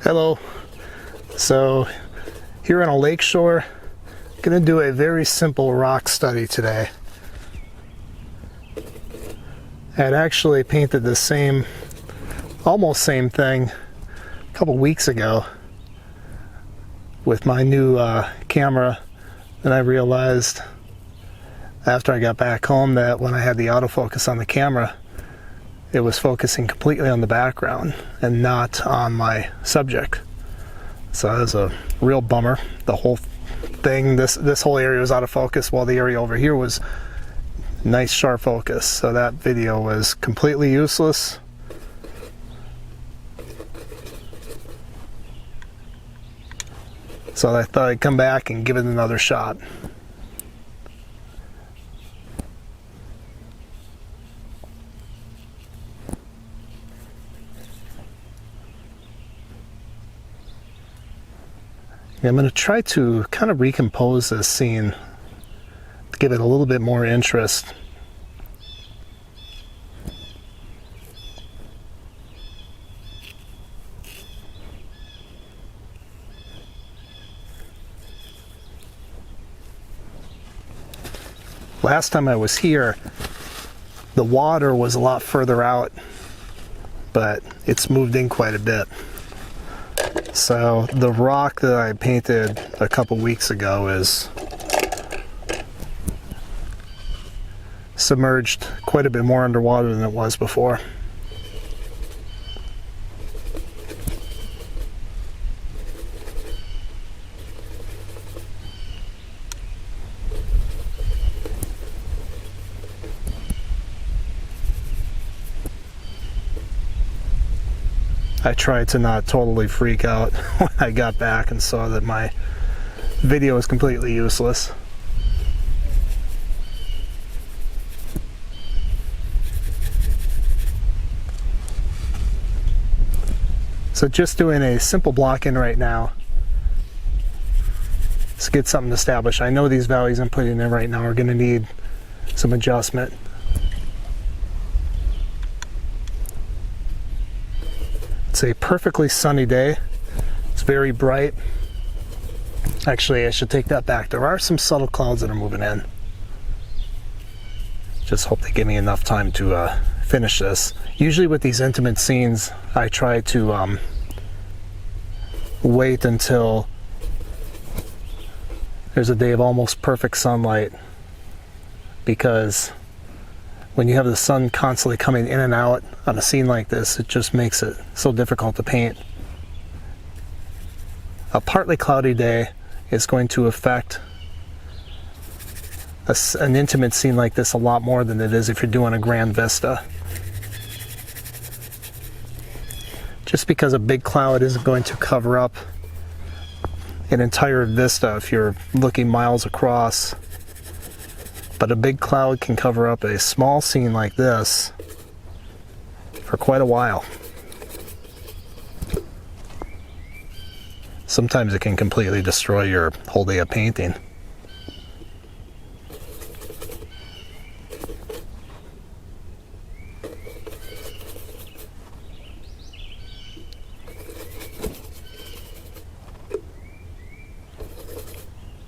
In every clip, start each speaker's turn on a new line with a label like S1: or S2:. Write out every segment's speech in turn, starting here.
S1: Hello. So here on a lake shore, I'm going to do a very simple rock study today. I had actually painted the same, almost same thing a couple weeks ago with my new camera, and I realized after I got back home that when I had the autofocus on the camera, it was focusing completely on the background and not on my subject. So that was a real bummer. The whole thing, this whole area was out of focus, while the area over here was nice sharp focus. So that video was completely useless. So I thought I'd come back and give it another shot. I'm going to try to kind of recompose this scene to give it a little bit more interest. Last time I was here, the water was a lot further out, but it's moved in quite a bit. So the rock that I painted a couple weeks ago is submerged quite a bit more underwater than it was before. I tried to not totally freak out when I got back and saw that my video was completely useless. So just doing a simple block in right now to get something established. I know these values I'm putting in right now are going to need some adjustment. It's a perfectly sunny day. It's very bright. Actually, I should take that back. There are some subtle clouds that are moving in. Just hope they give me enough time to finish this. Usually with these intimate scenes, I try to wait until there's a day of almost perfect sunlight, because when you have the sun constantly coming in and out on a scene like this, it just makes it so difficult to paint. A partly cloudy day is going to affect an intimate scene like this a lot more than it is if you're doing a grand vista. Just because a big cloud isn't going to cover up an entire vista if you're looking miles across. But a big cloud can cover up a small scene like this for quite a while. Sometimes it can completely destroy your whole day of painting.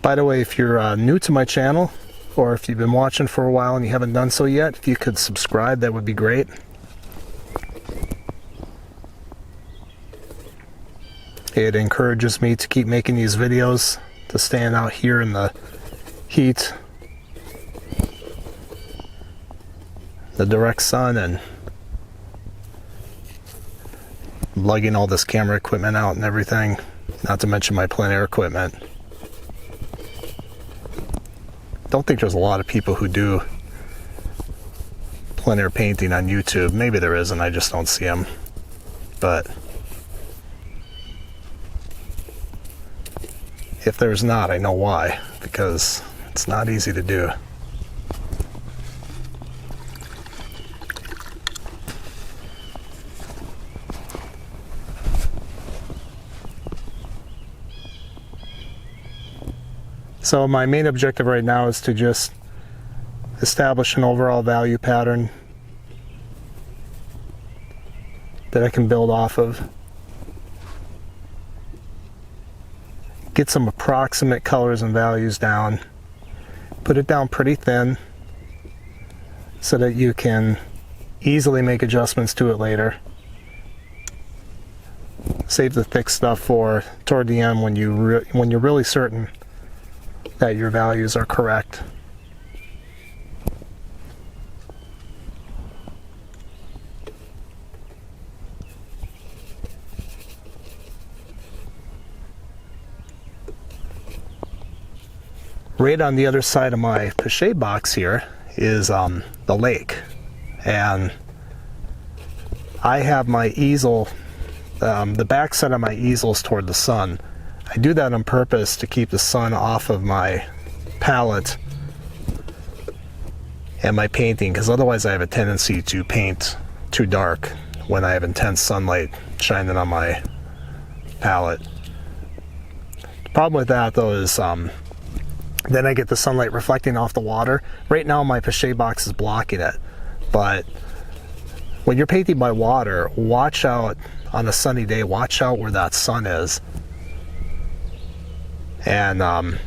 S1: By the way, if you're new to my channel, or if you've been watching for a while and you haven't done so yet, if you could subscribe, that would be great. It encourages me to keep making these videos, to stand out here in the heat, the direct sun, and lugging all this camera equipment out and everything, not to mention my plein air equipment. Don't think there's a lot of people who do plein air painting on YouTube. Maybe there isn't, I just don't see them. But if there's not, I know why, because it's not easy to do. So my main objective right now is to just establish an overall value pattern that I can build off of. get some approximate colors and values down, put it down pretty thin so that you can easily make adjustments to it later. Save the thick stuff for toward the end when you're really certain that your values are correct. Right on the other side of my Pichet box here is the lake, and I have my easel, the back side of my easel is toward the sun. I do that on purpose to keep the sun off of my palette and my painting, because otherwise I have a tendency to paint too dark when I have intense sunlight shining on my palette. The problem with that though is then I get the sunlight reflecting off the water. Right now my Pichet box is blocking it, but when you're painting by water, watch out on a sunny day, watch out where that sun is. And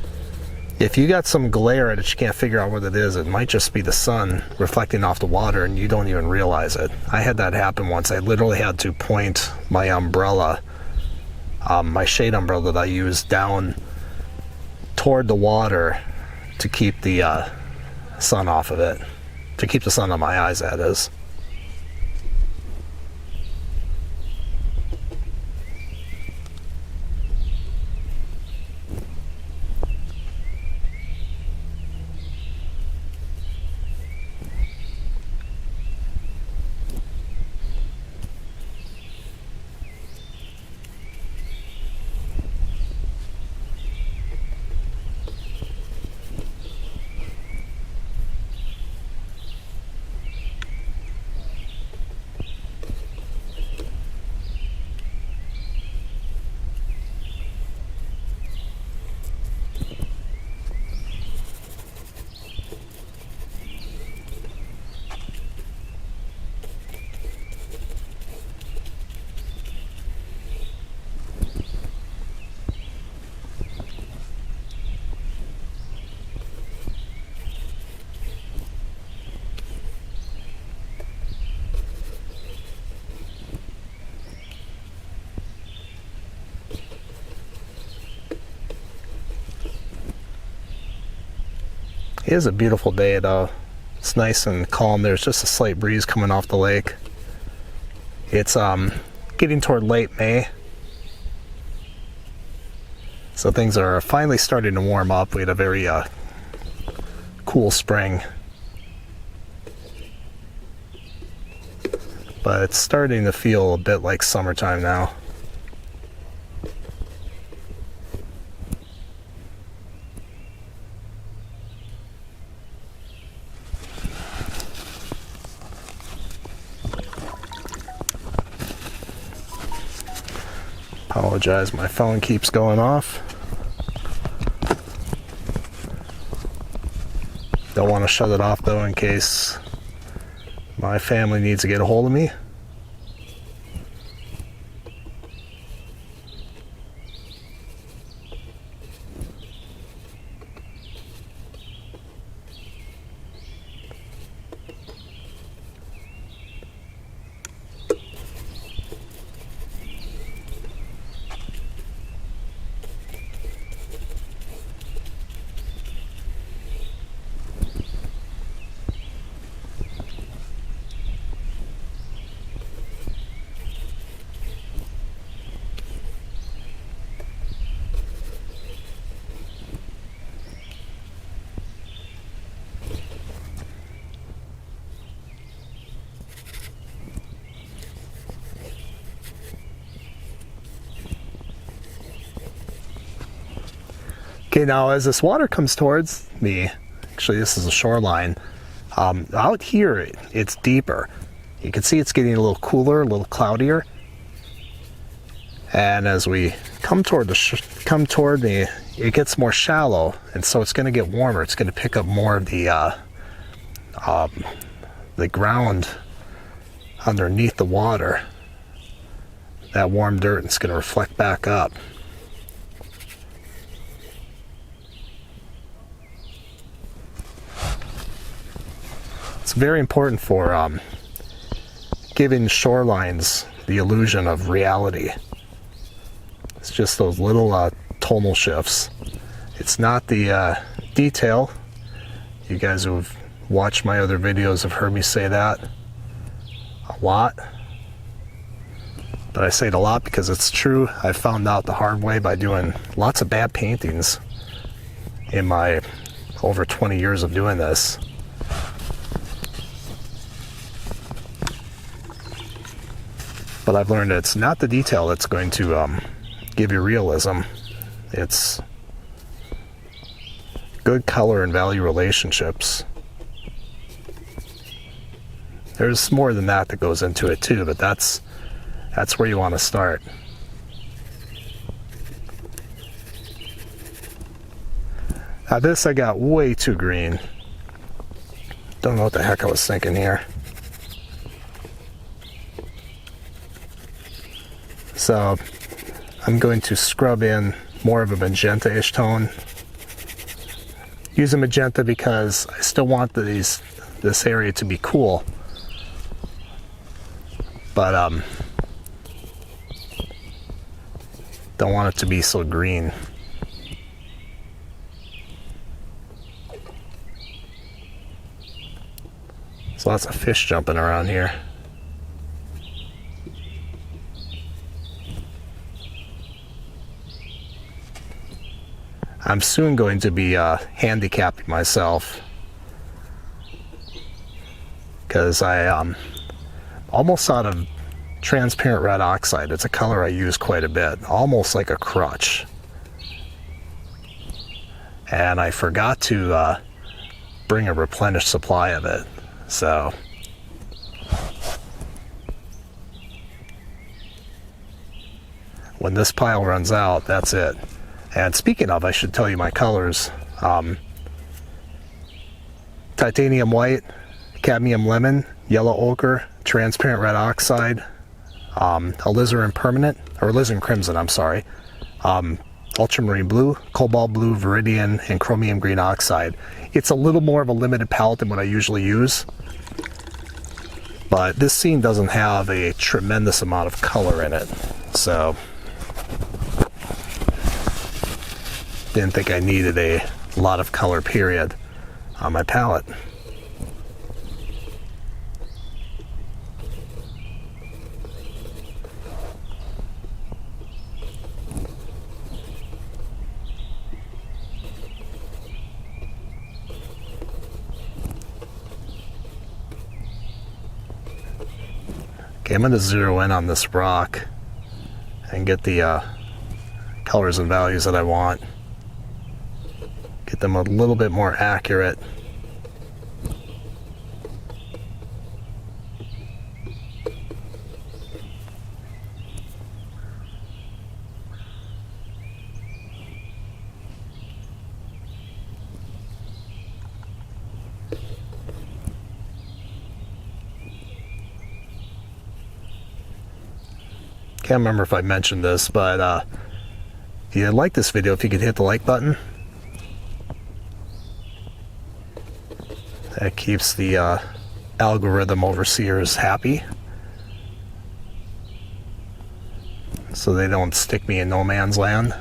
S1: if you got some glare that you can't figure out what it is, it might just be the sun reflecting off the water and you don't even realize it. I had that happen once. I literally had to point my umbrella, my shade umbrella that I use, down toward the water to keep the sun off of it, to keep the sun on my eyes, that is. It is a beautiful day though. It's nice and calm. There's just a slight breeze coming off the lake. It's getting toward late May, so things are finally starting to warm up. We had a very cool spring, but it's starting to feel a bit like summertime now. Apologize, my phone keeps going off. Don't want to shut it off though in case my family needs to get a hold of me. Okay, now as this water comes towards me, actually this is a shoreline, out here it's deeper. You can see it's getting a little cooler, a little cloudier. And as we come toward me, it gets more shallow, and so it's going to get warmer. It's going to pick up more of the ground underneath the water. That warm dirt, it's going to reflect back up. It's very important for giving shorelines the illusion of reality. It's just those little tonal shifts. It's not the detail. You guys who have watched my other videos have heard me say that a lot. But I say it a lot because it's true. I found out the hard way by doing lots of bad paintings in my over 20 years of doing this. But I've learned it's not the detail that's going to give you realism. It's good color and value relationships. There's more than that goes into it too, but that's where you want to start. Now this I got way too green. Don't know what the heck I was thinking here. So I'm going to scrub in more of a magenta-ish tone. Use a magenta because I still want this area to be cool. But don't want it to be so green. There's lots of fish jumping around here. I'm soon going to be handicapping myself because I almost out of transparent red oxide. It's a color I use quite a bit, almost like a crutch. And I forgot to bring a replenished supply of it. So when this pile runs out, that's it. And speaking of, I should tell you my colors. Titanium white, cadmium lemon, yellow ochre, transparent red oxide, alizarin permanent, or alizarin crimson, I'm sorry, ultramarine blue, cobalt blue, viridian, and chromium green oxide. It's a little more of a limited palette than what I usually use, but this scene doesn't have a tremendous amount of color in it, so didn't think I needed a lot of color period on my palette. Okay, I'm going to zero in on this rock and get the colors and values that I want. Get them a little bit more accurate. Can't remember if I mentioned this, but if you like this video, if you could hit the like button. That keeps the algorithm overseers happy, so they don't stick me in no man's land.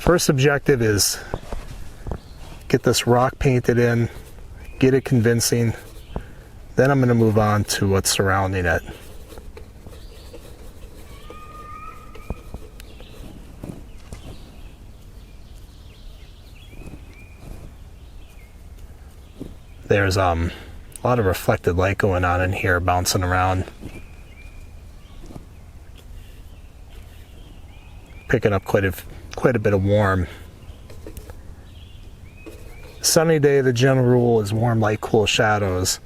S1: First objective is get this rock painted in, get it convincing, then I'm going to move on to what's surrounding it. There's a lot of reflected light going on in here, bouncing around. Picking up quite a bit of warm. Sunny day, the general rule is warm light, cool shadows.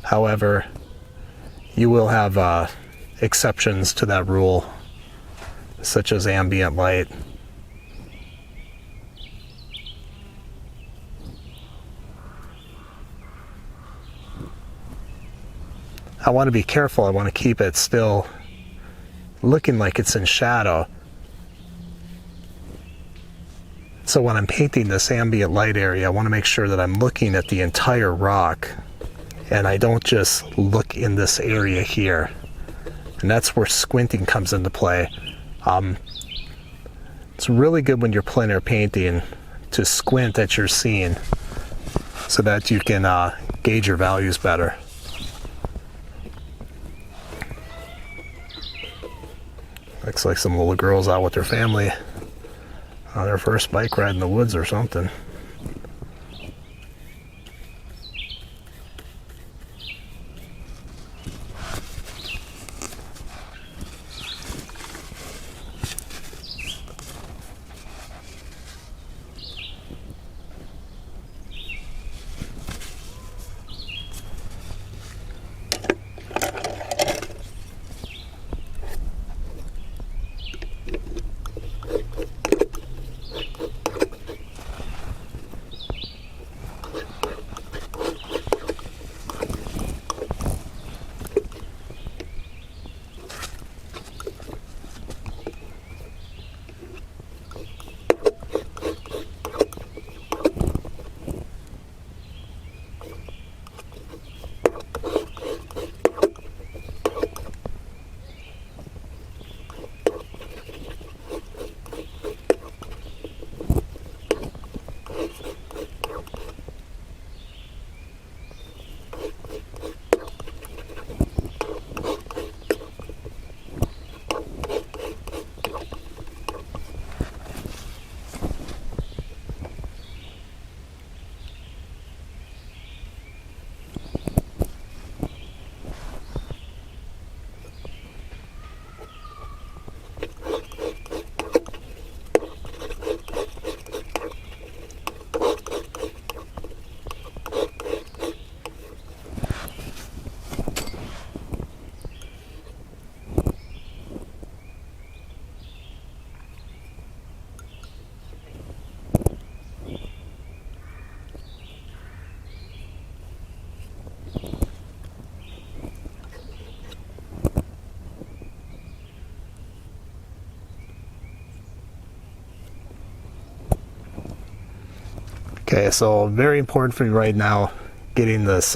S1: However, you will have exceptions to that rule, such as ambient light. I want to be careful. I want to keep it still looking like it's in shadow. So when I'm painting this ambient light area, I want to make sure that I'm looking at the entire rock and I don't just look in this area here. And that's where squinting comes into play. It's really good when you're plein air painting to squint at your scene so that you can gauge your values better. Looks like some little girls out with their family on their first bike ride in the woods or something. Okay, so very important for me right now, getting this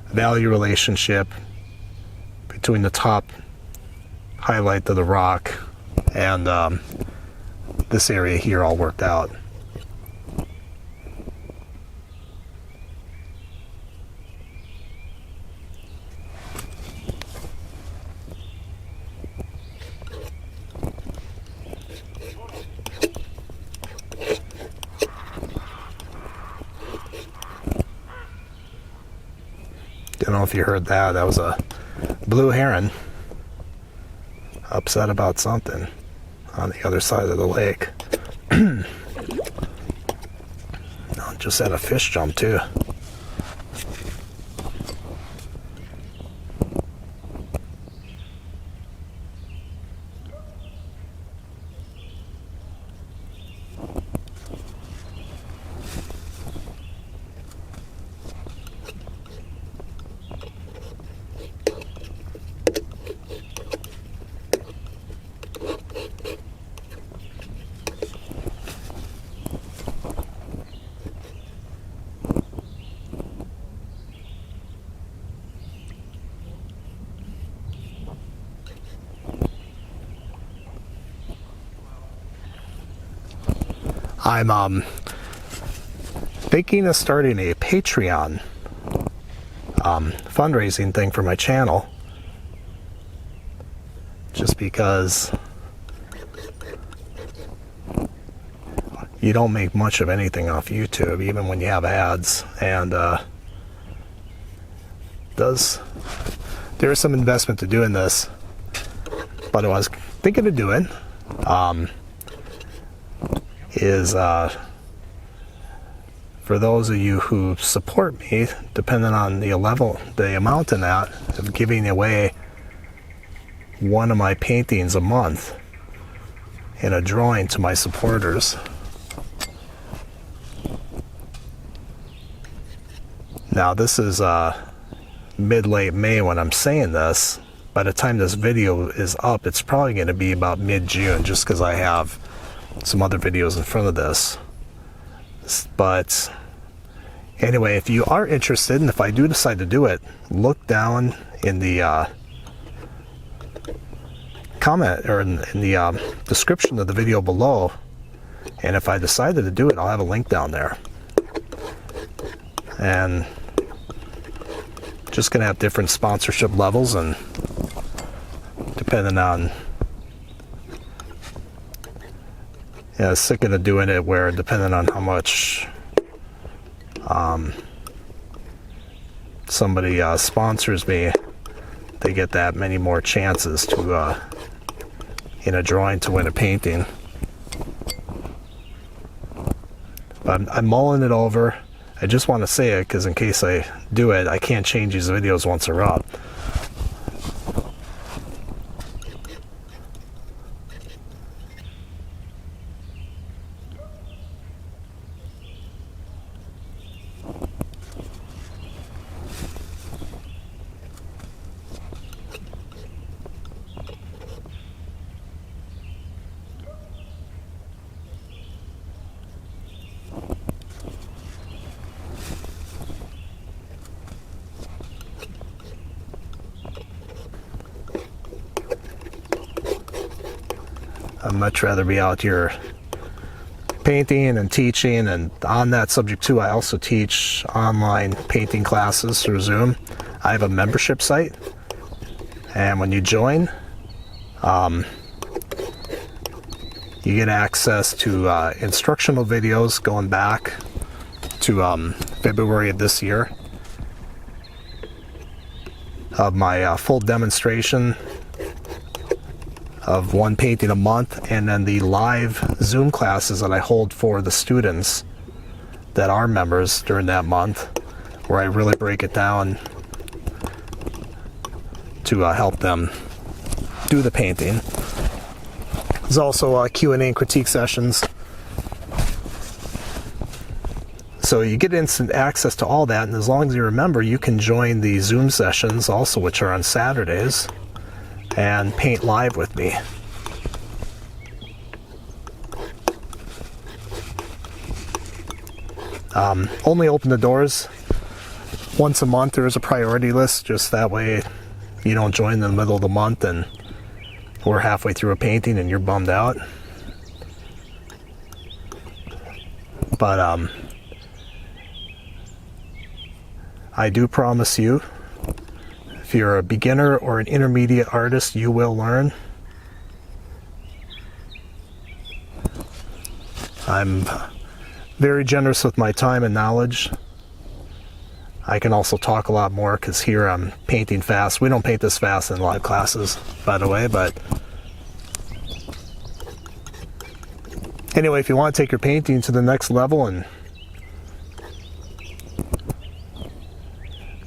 S1: value relationship between the top highlight of the rock and this area here all worked out. Don't know if you heard that. That was a blue heron upset about something on the other side of the lake. Just had a fish jump too. I'm thinking of starting a Patreon fundraising thing for my channel, just because you don't make much of anything off YouTube, even when you have ads, and there's some investment to doing this, but I was thinking of doing is for those of you who support me, depending on the amount in that, of giving away one of my paintings a month in a drawing to my supporters. Now this is mid-late May when I'm saying this. By the time this video is up, it's probably going to be about mid-June, just because I have some other videos in front of this. But anyway, if you are interested, and if I do decide to do it, look down in the comment or in the description of the video below, and if I decided to do it, I'll have a link down there. And just gonna have different sponsorship levels, and depending on, sick of doing it where depending on how much somebody sponsors me, they get that many more chances to in a drawing to win a painting. But I'm mulling it over. I just want to say it because in case I do it, I can't change these videos once they're up. I'd much rather be out here painting and teaching, and on that subject too, I also teach online painting classes through Zoom. I have a membership site, and when you join, you get access to instructional videos going back to February of this year of my full demonstration of one painting a month, and then the live Zoom classes that I hold for the students that are members during that month, where I really break it down to help them do the painting. There's also Q&A and critique sessions. So you get instant access to all that, and as long as you remember, you can join the Zoom sessions also, which are on Saturdays, and paint live with me. Only open the doors once a month. There is a priority list, just that way you don't join in the middle of the month and we're halfway through a painting and you're bummed out. But I do promise you, if you're a beginner or an intermediate artist, you will learn. I'm very generous with my time and knowledge. I can also talk a lot more because here I'm painting fast. We don't paint this fast in live classes, by the way, but anyway, if you want to take your painting to the next level and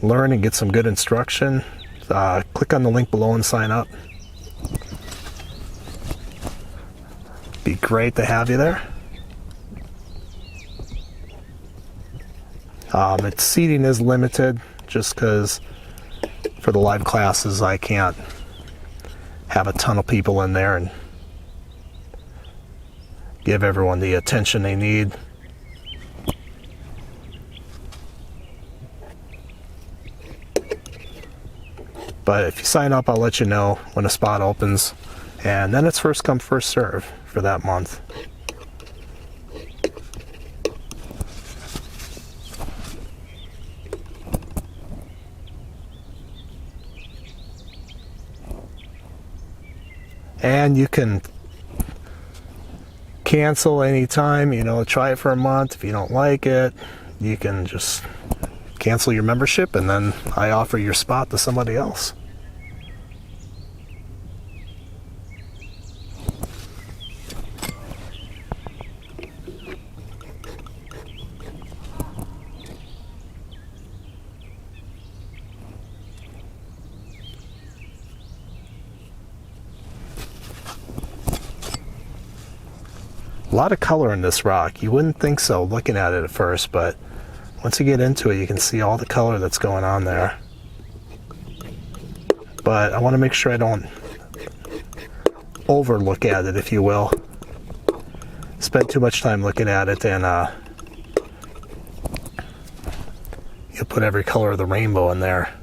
S1: learn and get some good instruction, click on the link below and sign up. Be great to have you there. Its seating is limited just because for the live classes I can't have a ton of people in there and give everyone the attention they need. But if you sign up, I'll let you know when a spot opens, and then it's first come, first serve for that month. And you can cancel anytime, try it for a month. If you don't like it, you can just cancel your membership and then I offer your spot to somebody else. lot of color in this rock. You wouldn't think so looking at it at first, but once you get into it, you can see all the color that's going on there. But I want to make sure I don't overlook at it, if you will. Spend too much time looking at it, and you put every color of the rainbow in there.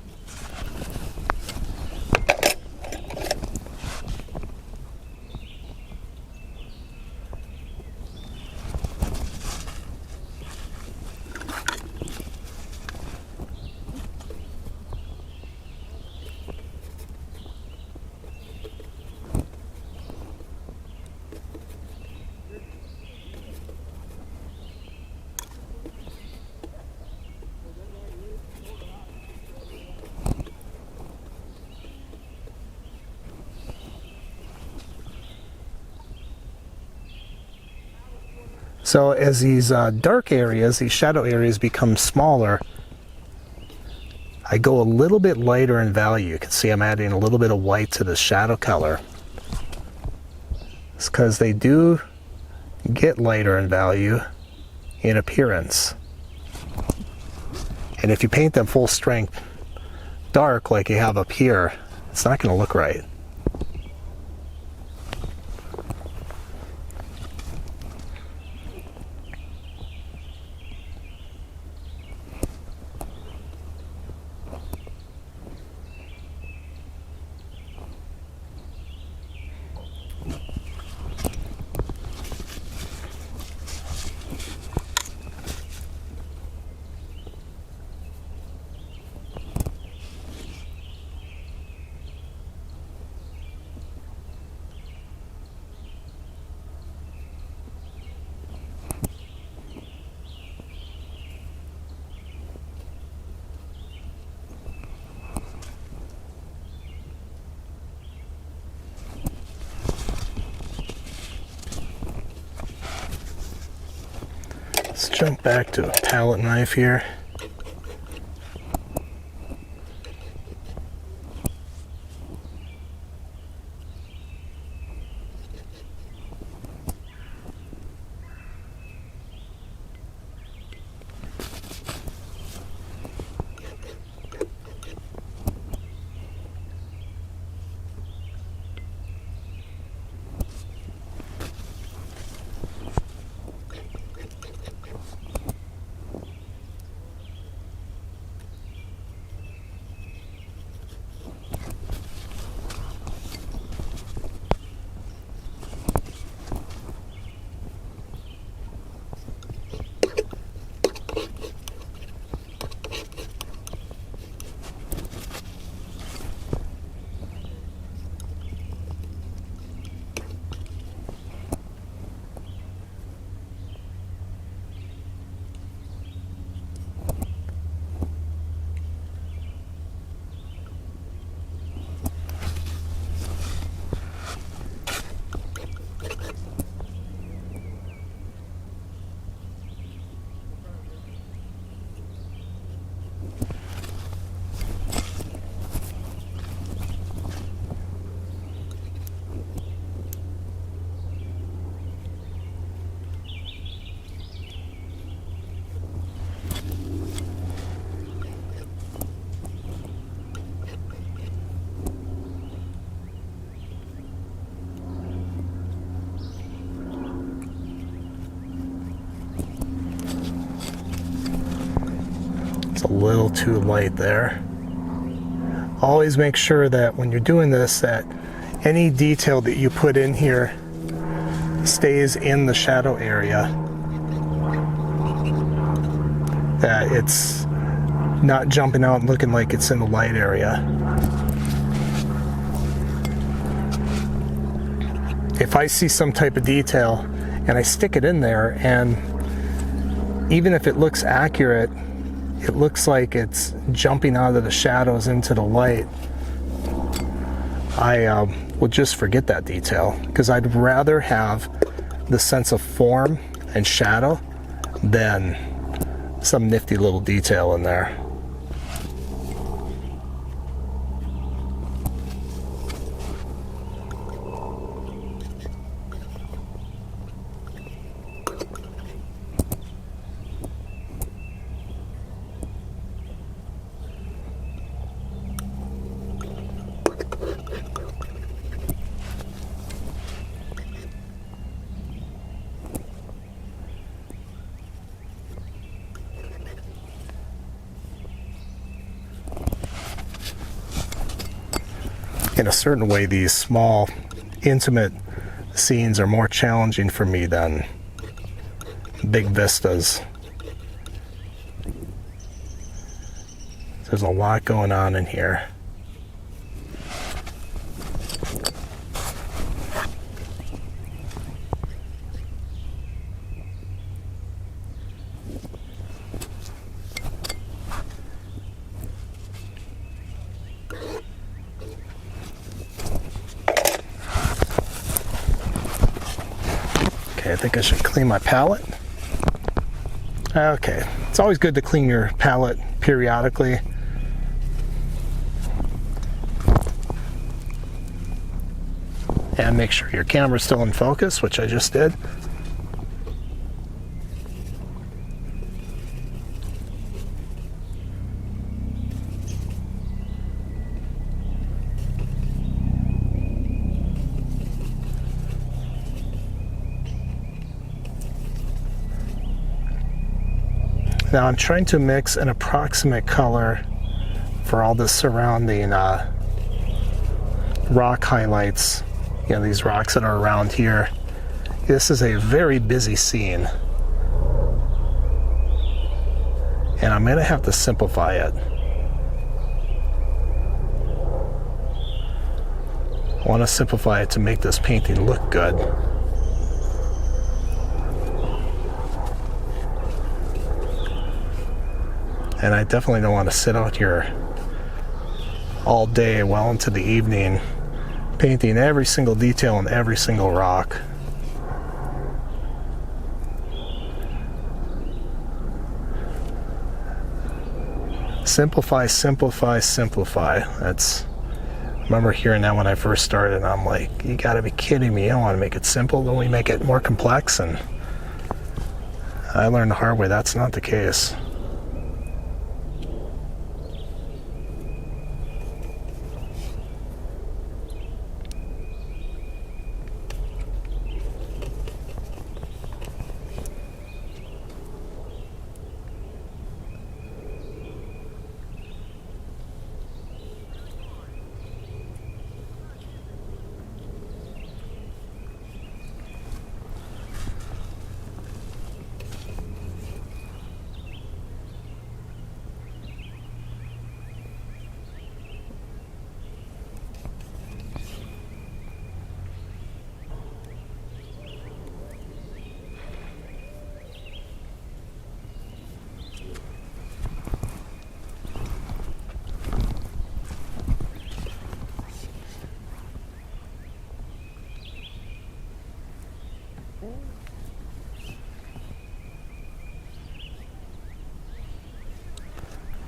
S1: So as these dark areas, these shadow areas become smaller, I go a little bit lighter in value. You can see I'm adding a little bit of white to the shadow color. It's because they do get lighter in value in appearance. And if you paint them full strength dark like you have up here, it's not going to look right. Let's jump back to a palette knife here. A little too light there. Always make sure that when you're doing this, that any detail that you put in here stays in the shadow area, that it's not jumping out and looking like it's in the light area. If I see some type of detail and I stick it in there, and even if it looks accurate, it looks like it's jumping out of the shadows into the light, I will just forget that detail, because I'd rather have the sense of form and shadow than some nifty little detail in there. in a certain way, these small, intimate scenes are more challenging for me than big vistas. There's a lot going on in here. Okay, I think I should clean my palette. Okay, it's always good to clean your palette periodically. And make sure your camera's still in focus, which I just did. Now I'm trying to mix an approximate color for all the surrounding rock highlights. You know, these rocks that are around here. This is a very busy scene. And I'm going to have to simplify it. I want to simplify it to make this painting look good. And I definitely don't want to sit out here all day, well into the evening, painting every single detail on every single rock. Simplify, simplify, simplify. I remember hearing that when I first started, and I'm like, you gotta be kidding me. I don't want to make it simple, don't we make it more complex? And I learned the hard way, that's not the case.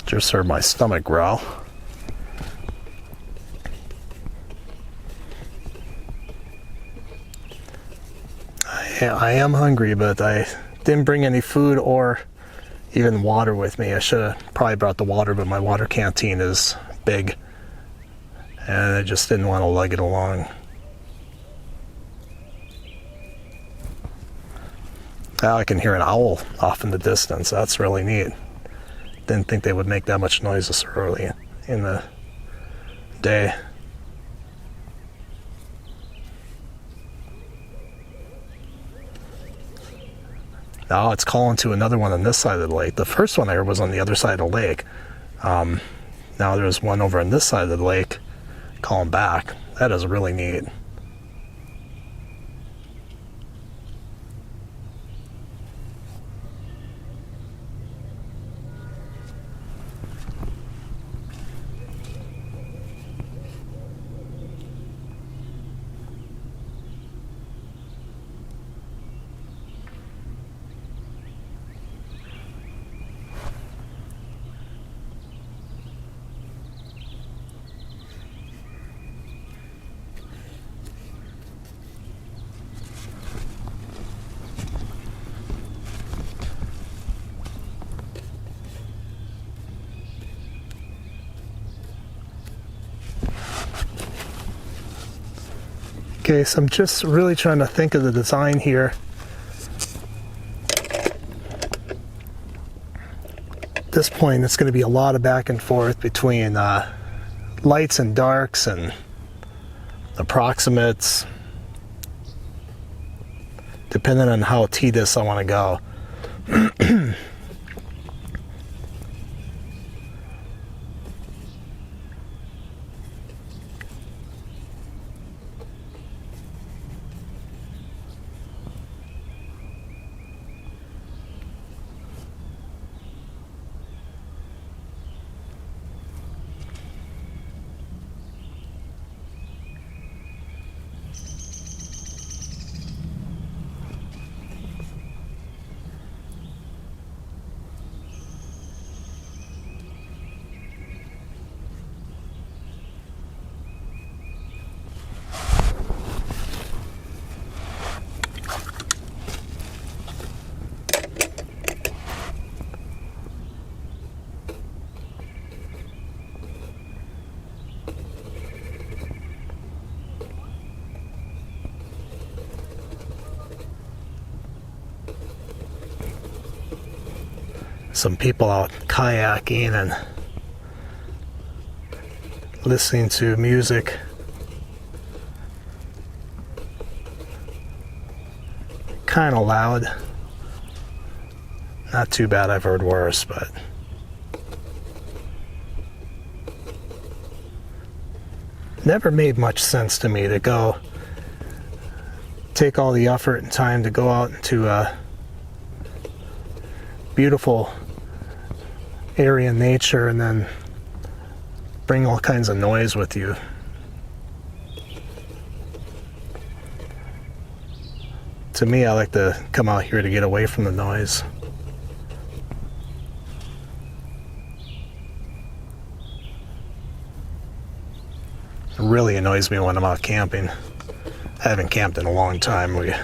S1: Just heard my stomach growl. I am hungry, but I didn't bring any food or even water with me. I should have probably brought the water, but my water canteen is big, and I just didn't want to lug it along. Now I can hear an owl off in the distance. That's really neat. Didn't think they would make that much noise this early in the day. Now it's calling to another one on this side of the lake. The first one I heard was on the other side of the lake. Now there's one over on this side of the lake calling back. That is really neat. Okay, so I'm just really trying to think of the design here. At this point, it's going to be a lot of back and forth between lights and darks and approximates, depending on how tedious I want to go. Some people out kayaking and listening to music. Kind of loud. Not too bad, I've heard worse, but never made much sense to me to go take all the effort and time to go out into a beautiful area in nature and then bring all kinds of noise with you. To me, I like to come out here to get away from the noise. It really annoys me when I'm out camping. I haven't camped in a long time. We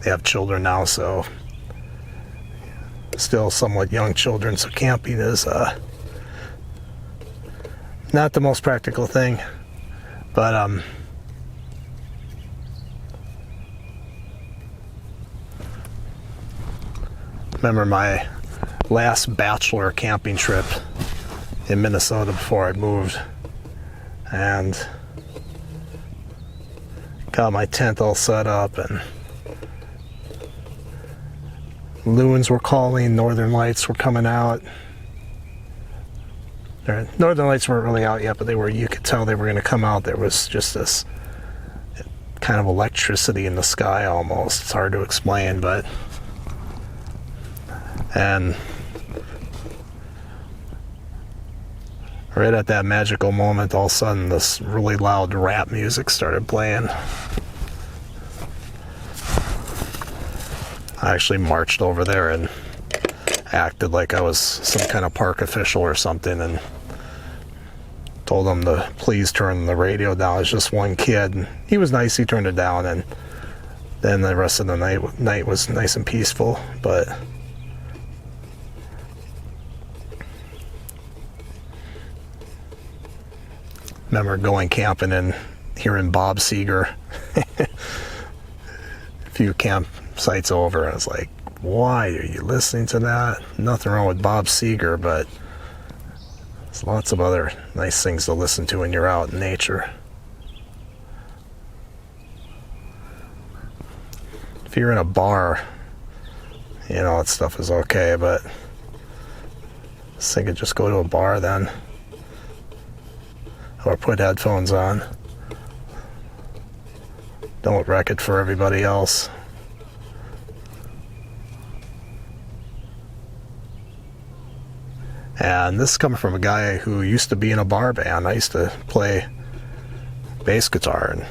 S1: have children now, so still somewhat young children, so camping is not the most practical thing, but remember my last bachelor camping trip in Minnesota before I'd moved, and got my tent all set up, and loons were calling, northern lights were coming out. Northern lights weren't really out yet, but you could tell they were going to come out. There was just this kind of electricity in the sky almost. It's hard to explain, but and right at that magical moment, all of a sudden this really loud rap music started playing. I actually marched over there and acted like I was some kind of park official or something and told them to please turn the radio down. It was just one kid, and he was nice, he turned it down, and then the rest of the night was nice and peaceful. But remember going camping and hearing Bob Seger a few campsites over. I was like, why are you listening to that? Nothing wrong with Bob Seger, but there's lots of other nice things to listen to when you're out in nature. If you're in a bar, you know, that stuff is okay, but I was thinking just go to a bar then, or put headphones on. Don't wreck it for everybody else. And this is coming from a guy who used to be in a bar band. I used to play bass guitar, and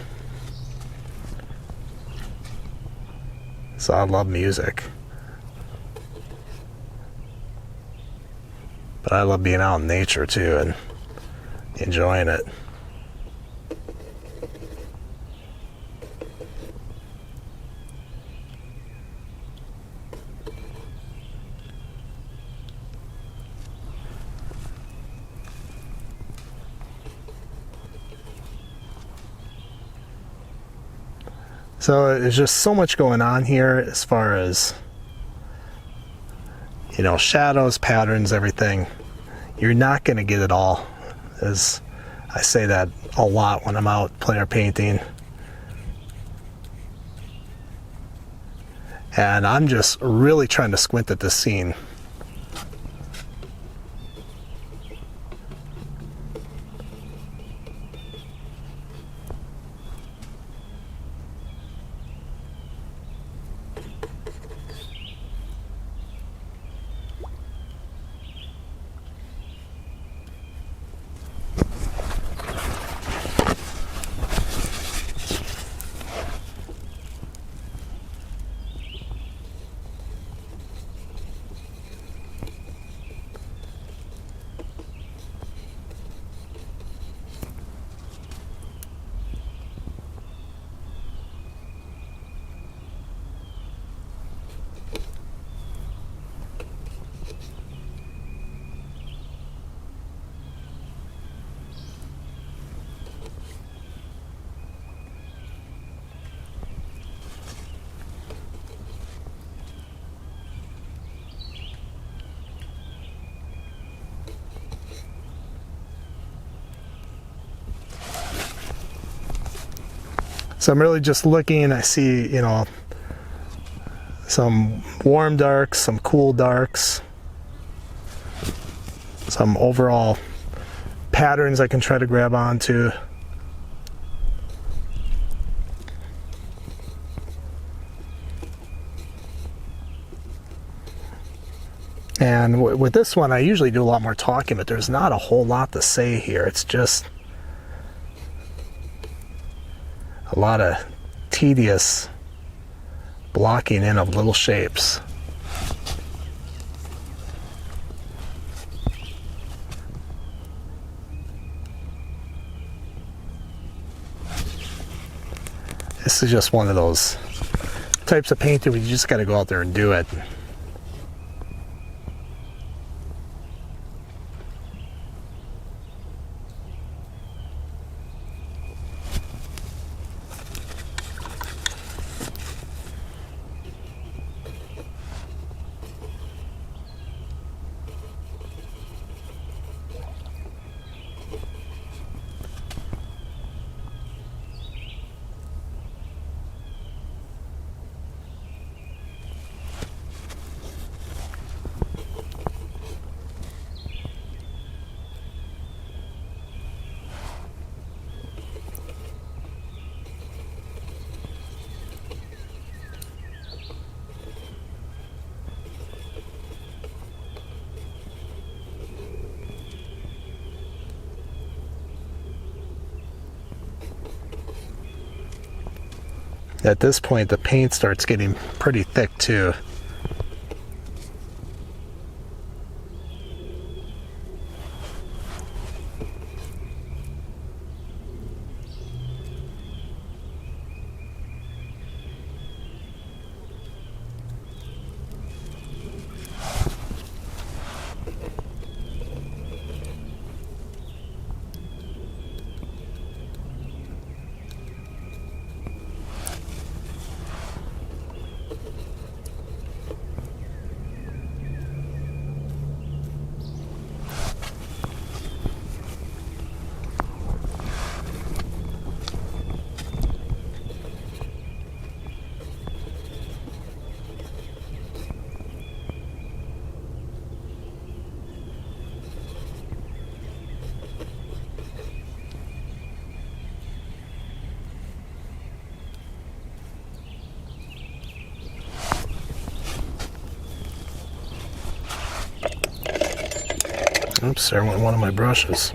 S1: so I love music. But I love being out in nature too and enjoying it. So there's just so much going on here as far as, you know, shadows, patterns, everything. You're not going to get it all, as I say that a lot when I'm out plein air painting. And I'm just really trying to squint at this scene. So I'm really just looking, I see, you know, some warm darks, some cool darks, some overall patterns I can try to grab onto. And with this one, I usually do a lot more talking, but there's not a whole lot to say here. It's just a lot of tedious blocking in of little shapes. This is just one of those types of painting where you just got to go out there and do it. At this point, the paint starts getting pretty thick too. Oops, there went one of my brushes.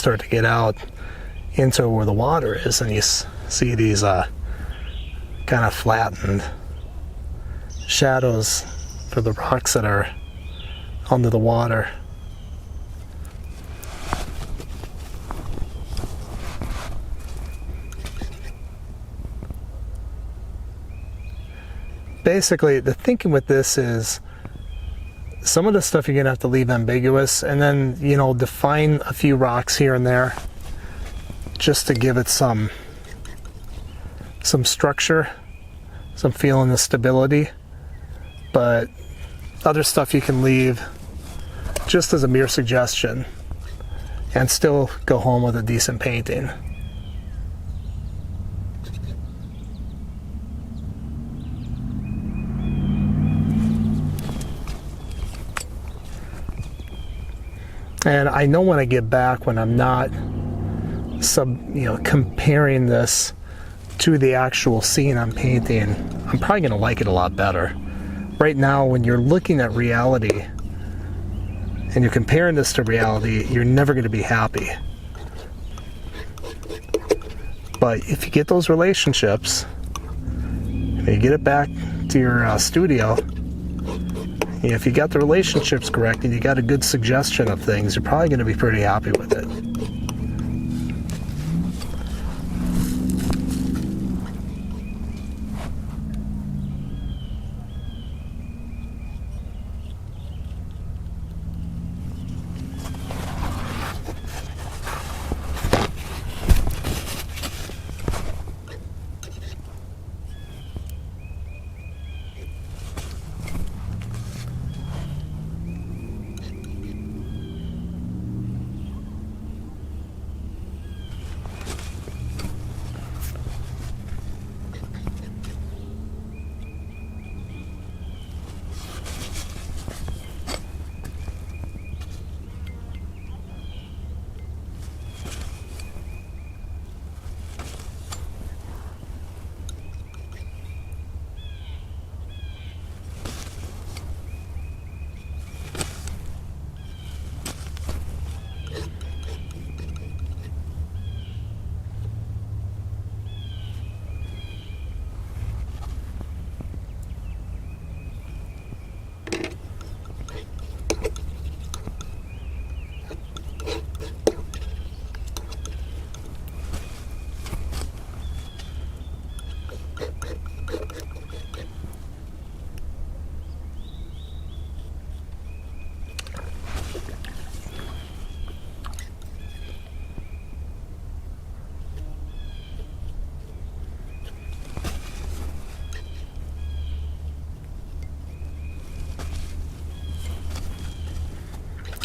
S1: start to get out into where the water is, and you see these kind of flattened shadows for the rocks that are under the water. Basically, the thinking with this is some of the stuff you're gonna have to leave ambiguous, and then, you know, define a few rocks here and there just to give it some structure, some feeling of stability. But other stuff you can leave just as a mere suggestion and still go home with a decent painting. And I know when I get back, when I'm not comparing this to the actual scene I'm painting, I'm probably going to like it a lot better. Right now, when you're looking at reality and you're comparing this to reality, you're never going to be happy. But if you get those relationships, and you get it back to your studio, if you got the relationships correct and you got a good suggestion of things, you're probably going to be pretty happy with it.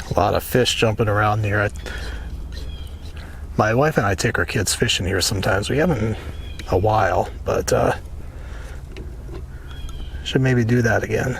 S1: A lot of fish jumping around here. My wife and I take our kids fishing here sometimes. We haven't in a while, but should maybe do that again.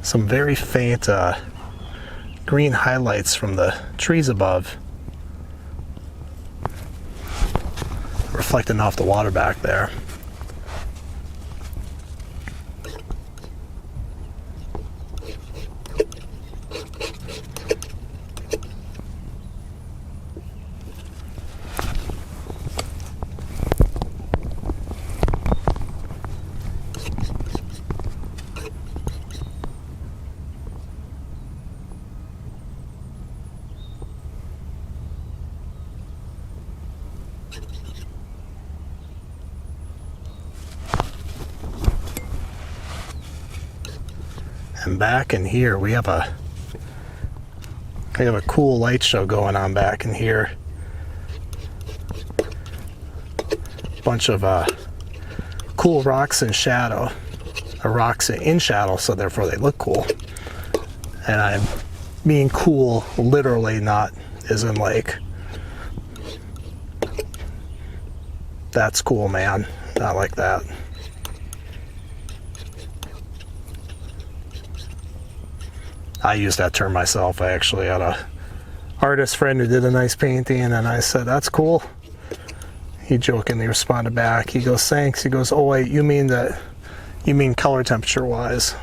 S1: Some very faint green highlights from the trees above, reflecting off the water back there. And back in here we have a cool light show going on back in here. Bunch of cool rocks in shadow, or rocks in shadow, so therefore they look cool. And I'm being cool literally, not as in like, that's cool, man. Not like that. I use that term myself. I actually had a artist friend who did a nice painting, and I said, that's cool. He jokingly responded back. He goes, thanks. He goes, oh wait, you mean color temperature wise?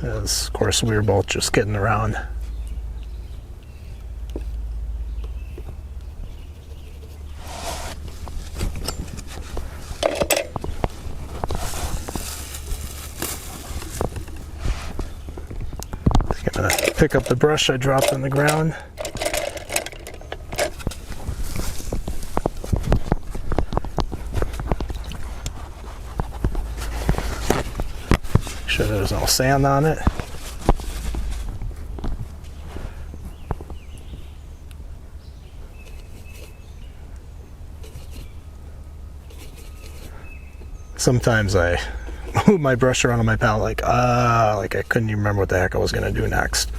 S1: As of course we were both just kidding around. I'm gonna pick up the brush I dropped on the ground. Make sure there's no sand on it. Sometimes I move my brush around on my palette like I couldn't even remember what the heck I was gonna do next.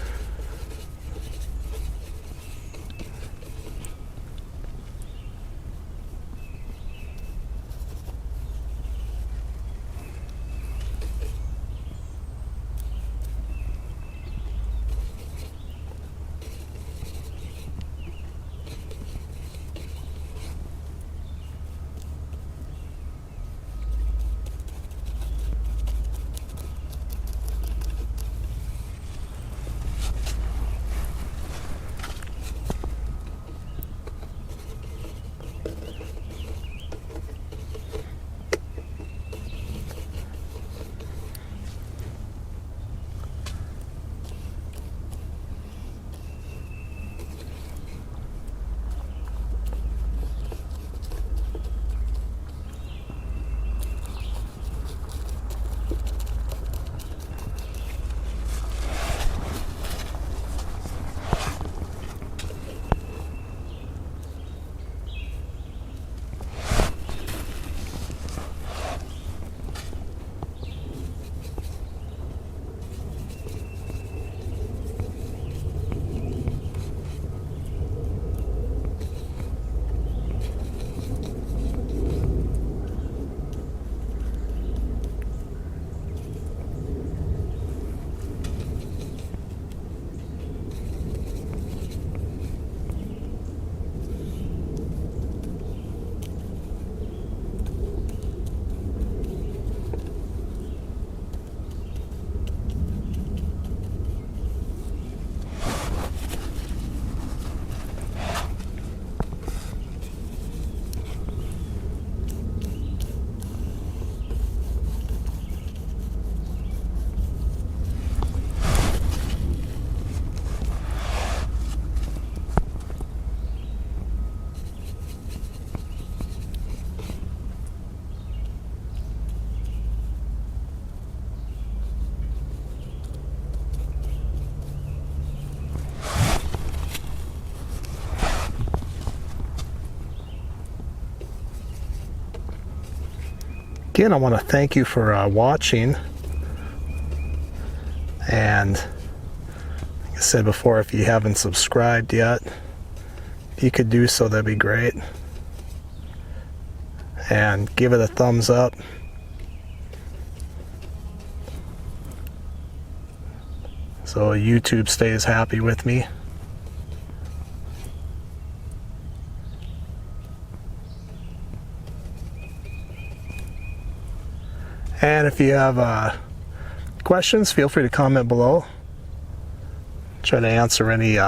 S1: Again, I want to thank you for watching, and like I said before, if you haven't subscribed yet, if you could do so, that'd be great, and give it a thumbs up. So YouTube stays happy with me. And if you have questions, feel free to comment below. Try to answer any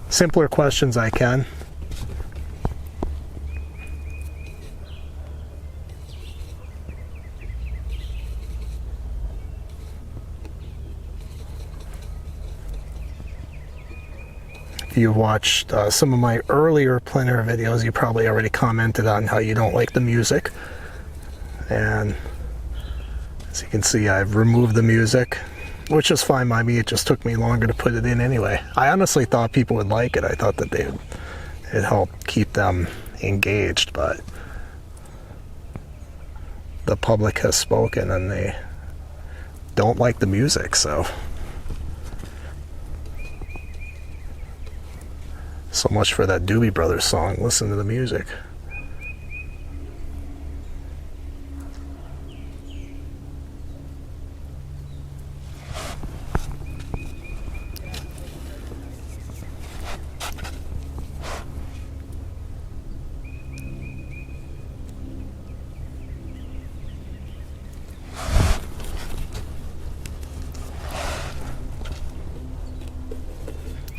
S1: simpler questions I can. If you've watched some of my earlier plein air videos, you probably already commented on how you don't like the music. And As you can see, I've removed the music, which is fine by me. It just took me longer to put it in anyway. I honestly thought people would like it. I thought that it'd help keep them engaged, but the public has spoken and they don't like the music, so much for that Doobie Brothers song. Listen to the music.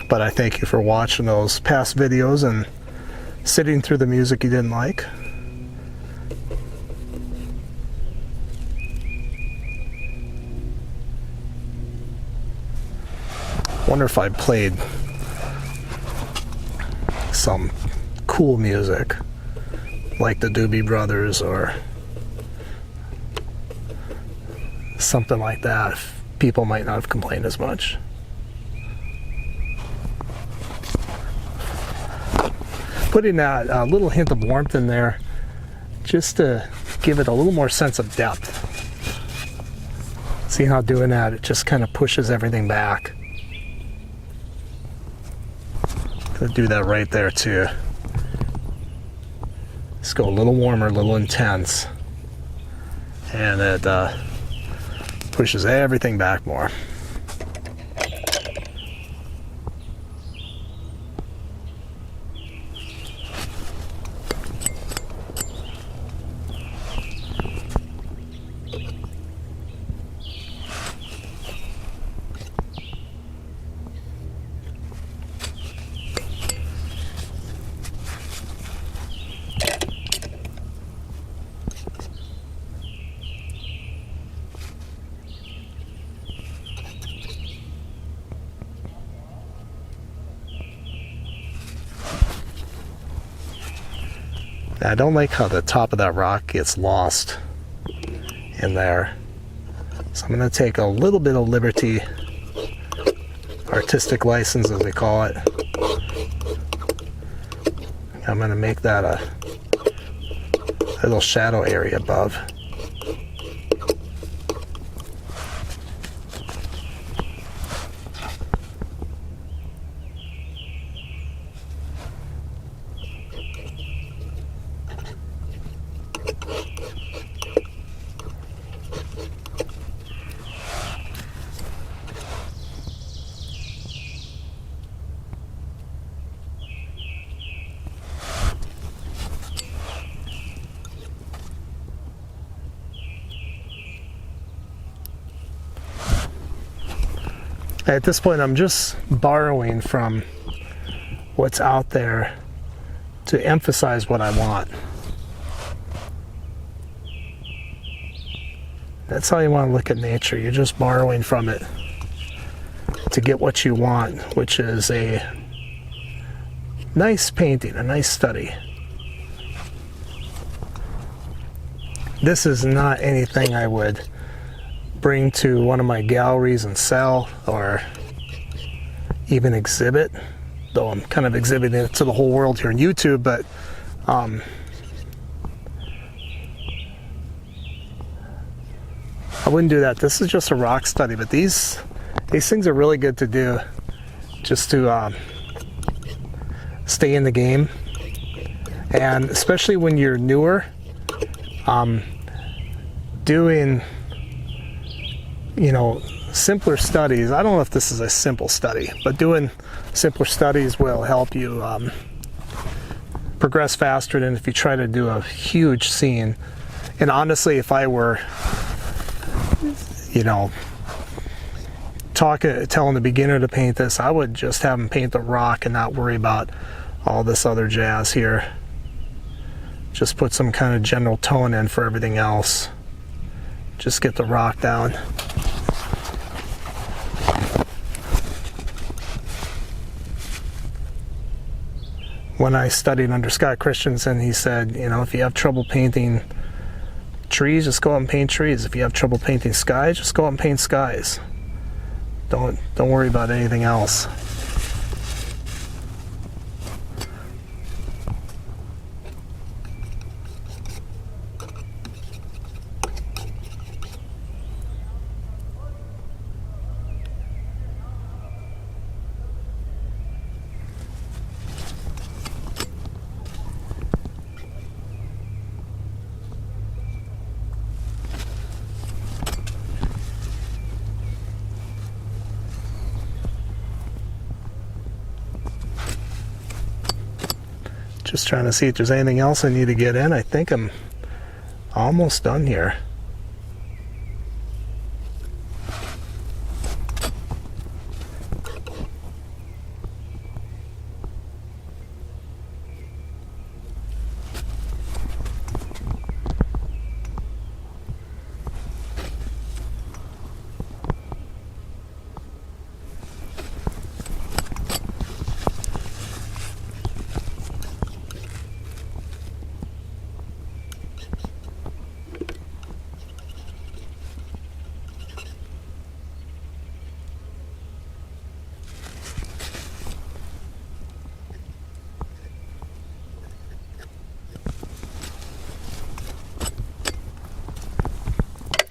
S1: But I thank you for watching those past videos and sitting through the music you didn't like. Wonder if I played some cool music like the Doobie Brothers or something like that. People might not have complained as much. Putting that little hint of warmth in there just to give it a little more sense of depth. See how doing that, it just kind of pushes everything back. Gonna do that right there too. Let's go a little warmer, a little intense. And it pushes everything back more. I don't like how the top of that rock gets lost in there. So I'm going to take a little bit of liberty, artistic license as they call it. I'm going to make that a little shadow area above. At this point, I'm just borrowing from what's out there to emphasize what I want. That's how you want to look at nature. You're just borrowing from it to get what you want, which is a nice painting, a nice study. This is not anything I would bring to one of my galleries and sell or even exhibit, though I'm kind of exhibiting it to the whole world here on YouTube, but I wouldn't do that. This is just a rock study, but these things are really good to do just to stay in the game, and especially when you're newer, doing simpler studies. I don't know if this is a simple study, but doing simpler studies will help you progress faster than if you try to do a huge scene. And honestly, if I were, telling the beginner to paint this, I would just have him paint the rock and not worry about all this other jazz here. Just put some kind of general tone in for everything else. Just get the rock down. When I studied under Scott Christensen, he said, if you have trouble painting trees, just go out and paint trees. If you have trouble painting skies, just go out and paint skies. Don't worry about anything else. Just trying to see if there's anything else I need to get in. I think I'm almost done here.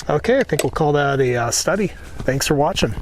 S1: Okay, I think we'll call that a study. Thanks for watching.